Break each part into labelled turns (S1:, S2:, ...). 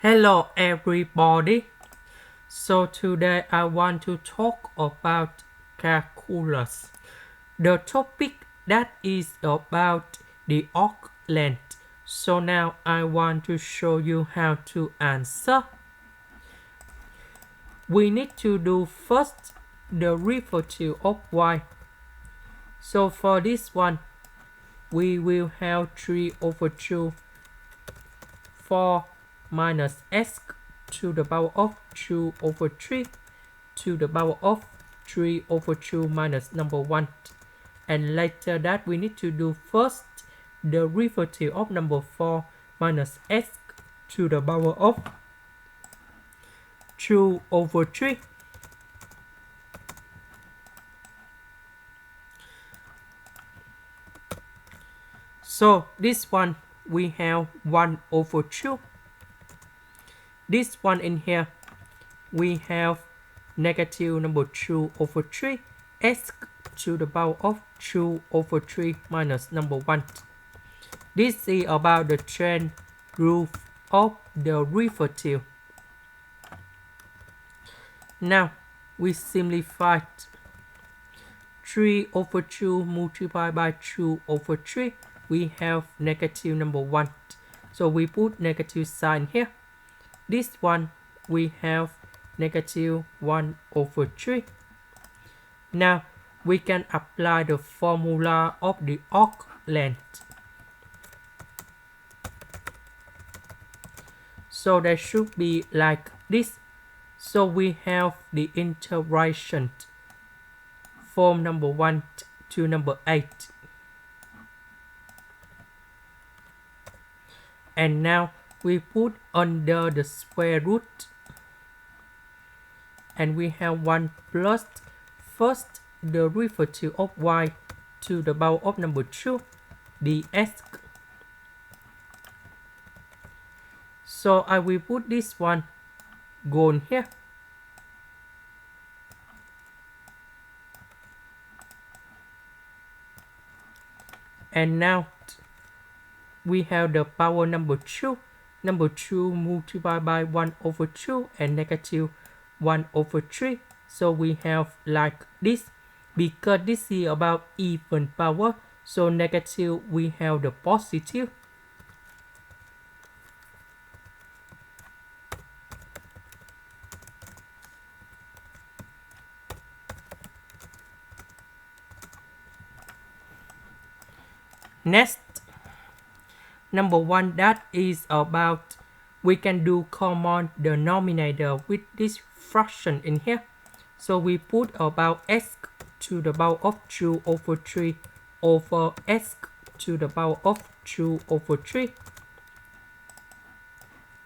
S1: Hello everybody. So today I want to talk about calculus. The topic that is about the arc length. So now I want to show you how to answer. We need to do first the derivative of y. So for this one, we will have 3 over 2 4 minus s to the power of 2 over 3 to the power of 3 over 2 minus number 1. And later that we need to do first the derivative of number 4 minus s to the power of 2 over 3. So this one we have 1 over 2. This one in here we have negative number 2 over 3 s to the power of 2 over 3 minus number 1. This is about the chain rule of the derivative. Now we simplify 3 over 2 multiplied by 2 over 3. We have negative number 1. So we put negative sign here. This one we have negative 1 over 3. Now we can apply the formula of the arc length. So that should be like this. So we have the integration from number 1 to number 8. And now we put under the square root. And we have 1 plus first the derivative of y to the power of number 2 ds. So I will put this one gone here. And now we have the power number 2. Number 2 multiplied by 1 over 2 and negative 1 over 3. So we have like this. Because this is about even power, so negative we have the positive. Next, number 1, that is about we can do common denominator with this fraction in here. So we put about s to the power of 2 over 3 over s to the power of 2 over 3.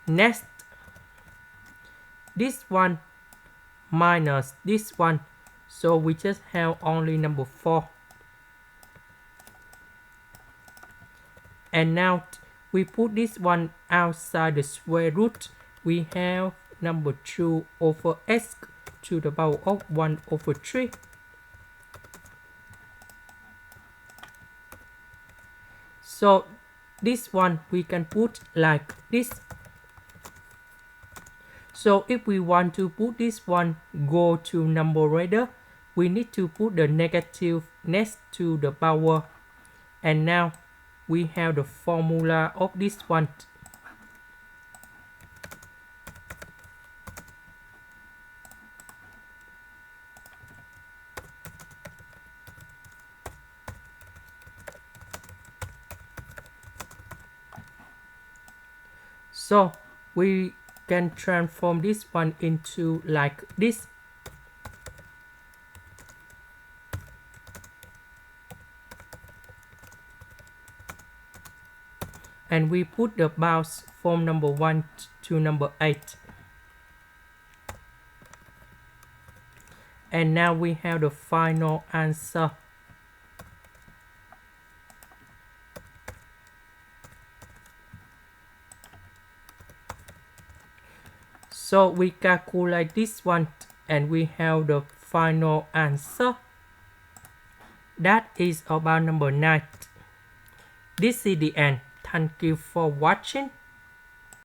S1: Next, this one minus this one. So we just have only number 4. And now we put this one outside the square root. We have number 2 over s to the power of 1 over 3. So this one we can put like this. So if we want to put this one go to numerator, we need to put the negative next to the power. And now we have the formula of this one. So we can transform this one into like this. And we put the bounds from number 1 to number 8. And now we have the final answer. So we calculate this one and we have the final answer. That is about number 9. This is the end. Thank you for watching.